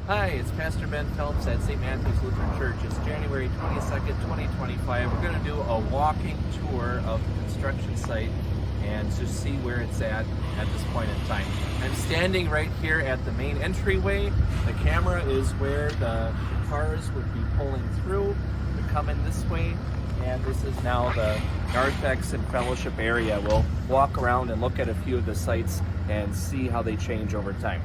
Hi, it's Pastor Ben Phelps at St. Matthew's Lutheran Church. It's January 22nd, 2025. We're going to do a walking tour of the construction site and just see where it's at this point in time. I'm standing right here at the main entryway. The camera is where the cars would be pulling through. We come in this way, and this is now the narthex and fellowship area. We'll walk around and look at a few of the sites and see how they change over time.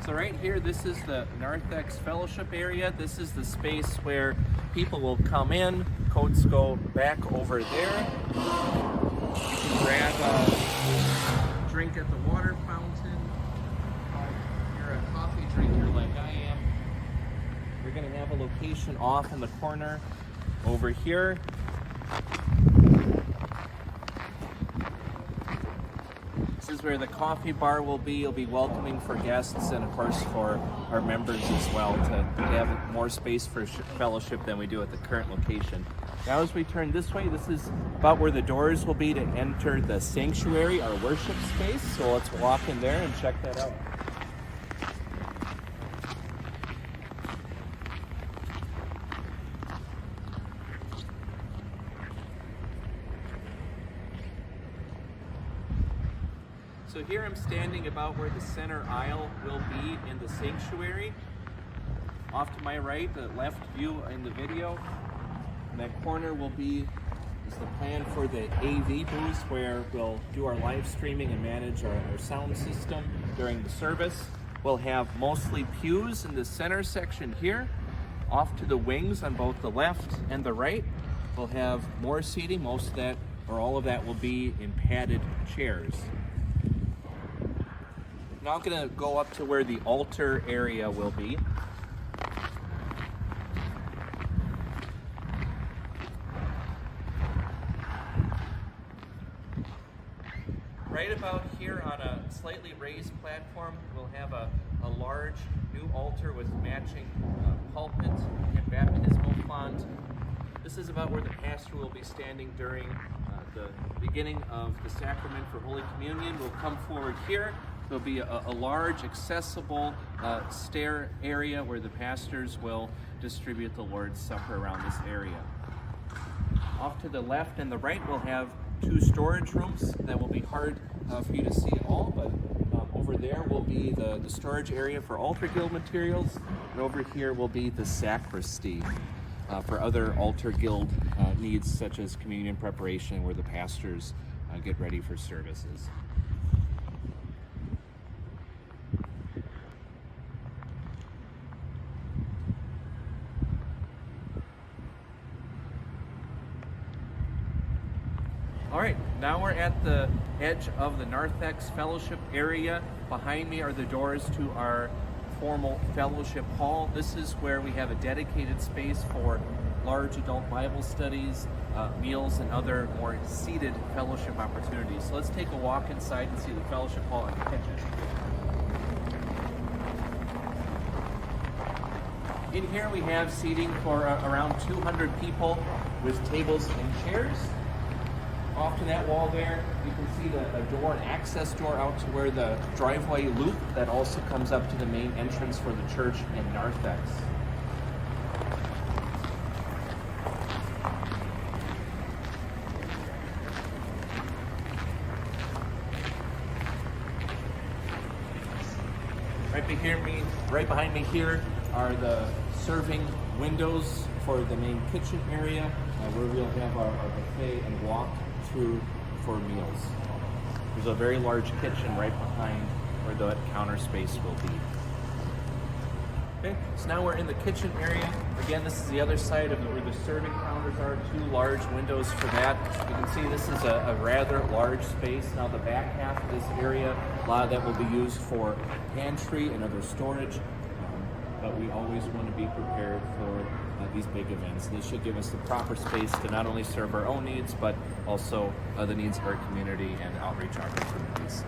So right here, this is the narthex fellowship area. This is the space where people will come in, coats go back over there. You can grab a drink at the water fountain. If you're a coffee drinker like I am, you're gonna have a location off in the corner over here. This is where the coffee bar will be. It'll be welcoming for guests and of course for our members as well to have more space for fellowship than we do at the current location. Now as we turn this way, this is about where the doors will be to enter the sanctuary, our worship space. So let's walk in there and check that out. So here I'm standing about where the center aisle will be in the sanctuary. Off to my right, the left view in the video, in that corner will be is the plan for the AV booth where we'll do our live streaming and manage our sound system during the service. We'll have mostly pews in the center section here. Off to the wings on both the left and the right, we'll have more seating. Most of that, or all of that, will be in padded chairs. Now I'm going to go up to where the altar area will be. Right about here on a slightly raised platform, we'll have a large new altar with matching pulpit and baptismal font. This is about where the pastor will be standing during the beginning of the sacrament for Holy Communion. We'll come forward here. There'll be a large, accessible stair area where the pastors will distribute the Lord's Supper around this area. Off to the left and the right, we'll have two storage rooms that will be hard for you to see at all, but over there will be the storage area for altar guild materials, and over here will be the sacristy for other altar guild needs such as communion preparation where the pastors get ready for services. All right, now we're at the edge of the narthex fellowship area. Behind me are the doors to our formal fellowship hall. This is where we have a dedicated space for large adult Bible studies, meals, and other more seated fellowship opportunities. So let's take a walk inside and see the fellowship hall and the kitchen. In here we have seating for around 200 people with tables and chairs. Off to that wall there, you can see a door, an access door out to where the driveway loop that also comes up to the main entrance for the church in narthex. Right behind me here are the serving windows for the main kitchen area, where we'll have our buffet and walk through for meals. There's a very large kitchen right behind where the counter space will be. Okay, so now we're in the kitchen area. Again, this is the other side of where the serving counters are, two large windows for that. You can see this is a rather large space. Now the back half of this area, a lot of that will be used for pantry and other storage, but we always want to be prepared for these big events. This should give us the proper space to not only serve our own needs, but also the needs of our community and outreach opportunities.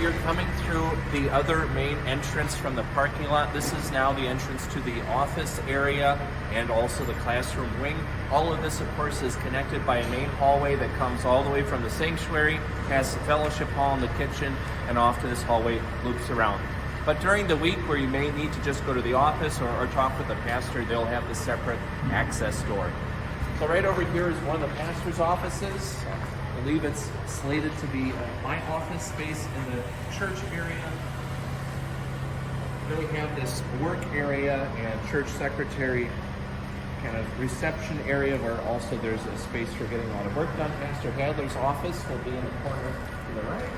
you're coming through the other main entrance from the parking lot. This is now the entrance to the office area and also the classroom wing. All of this, of course, is connected by a main hallway that comes all the way from the sanctuary, past the fellowship hall and the kitchen, and off to this hallway, loops around. But during the week where you may need to just go to the office or talk with the pastor, they'll have the separate access door. So right over here is one of the pastor's offices. I believe it's slated to be my office space in the church area. Then we have this work area and church secretary kind of reception area where also there's a space for getting a lot of work done. Pastor Hadler's office will be in the corner to the right.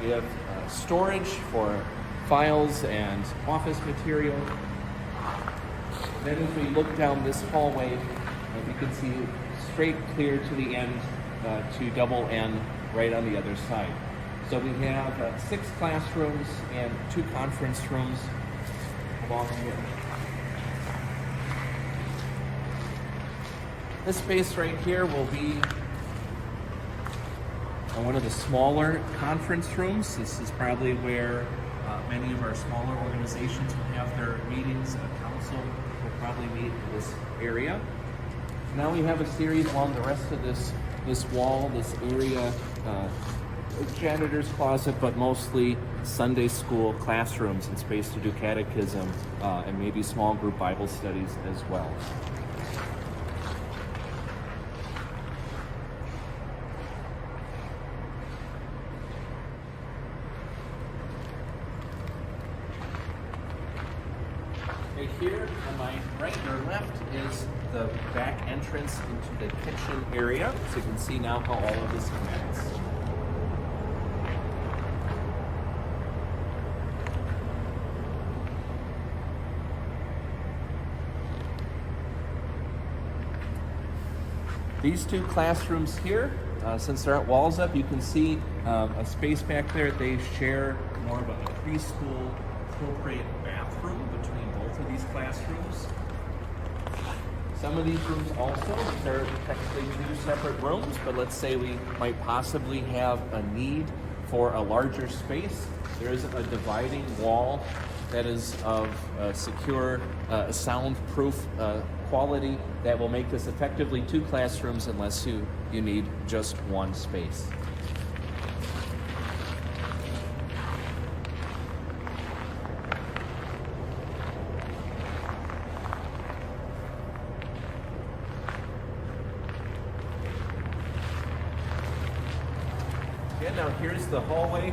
We have storage for files and office material. Then as we look down this hallway, you can see straight clear to the end to double N right on the other side. So we have 6 classrooms and 2 conference rooms along here. This space right here will be one of the smaller conference rooms. This is probably where many of our smaller organizations will have their meetings. A council will probably meet in this area. Now we have a series along the rest of this wall, this area, janitor's closet, but mostly Sunday school classrooms and space to do catechism and maybe small group Bible studies as well. Right here on my right or left is the back entrance into the kitchen area. So you can see now how all of this connects. These 2 classrooms here, since they're at walls up, you can see a space back there. They share more of a preschool appropriate bathroom between both of these classrooms. Some of these rooms also, they're technically 2 separate rooms, but let's say we might possibly have a need for a larger space. There is a dividing wall that is of secure, soundproof quality that will make this effectively 2 classrooms unless you need just 1 space. Now here's the hallway,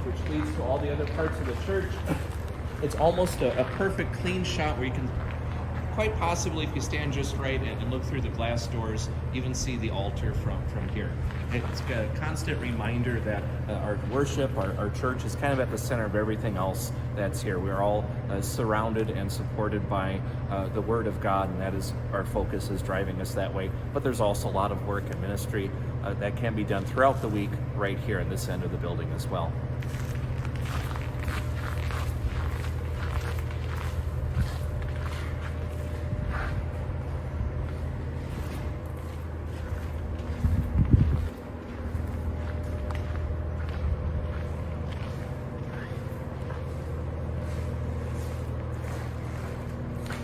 which leads to all the other parts of the church. It's almost a perfect clean shot where you can quite possibly, if you stand just right and look through the glass doors, even see the altar from here. It's a constant reminder that our worship, our church is kind of at the center of everything else that's here. We're all surrounded and supported by the Word of God, and that is our focus is driving us that way. But there's also a lot of work and ministry that can be done throughout the week right here at this end of the building as well.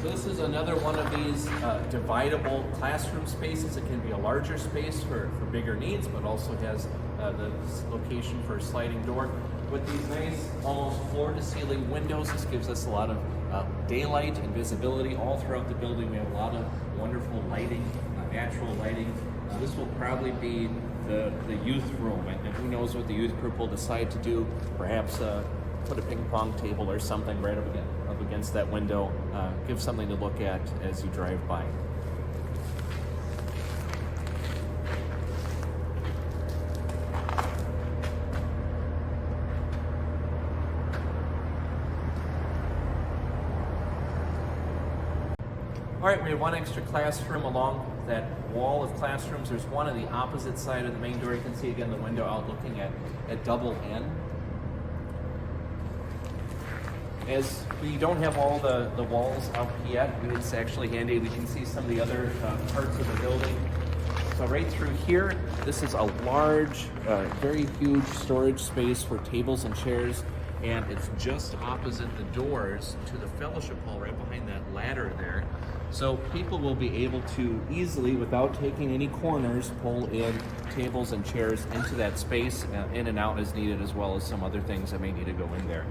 So this is another one of these dividable classroom spaces. It can be a larger space for bigger needs, but also has the location for a sliding door. With these nice, almost floor-to-ceiling windows, this gives us a lot of daylight and visibility all throughout the building. We have a lot of wonderful lighting, natural lighting. This will probably be the youth room, and who knows what the youth group will decide to do. Perhaps put a ping pong table or something right up against that window. Give something to look at as you drive by. All right, we have one extra classroom along that wall of classrooms. There's one on the opposite side of the main door. You can see again the window out looking at double N. As we don't have all the walls up yet, it's actually handy. We can see some of the other parts of the building. So right through here, this is a large, very huge storage space for tables and chairs, and it's just opposite the doors to the fellowship hall, right behind that ladder there. So people will be able to easily, without taking any corners, pull in tables and chairs into that space, in and out as needed, as well as some other things that may need to go in there.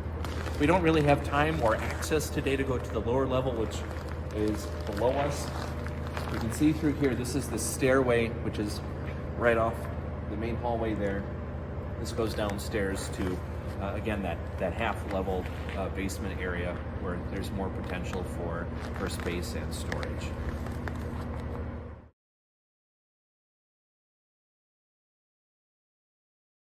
We don't really have time or access today to go to the lower level, which is below us. You can see through here, this is the stairway, which is right off the main hallway there. This goes downstairs to, again, that half-level basement area where there's more potential for space and storage.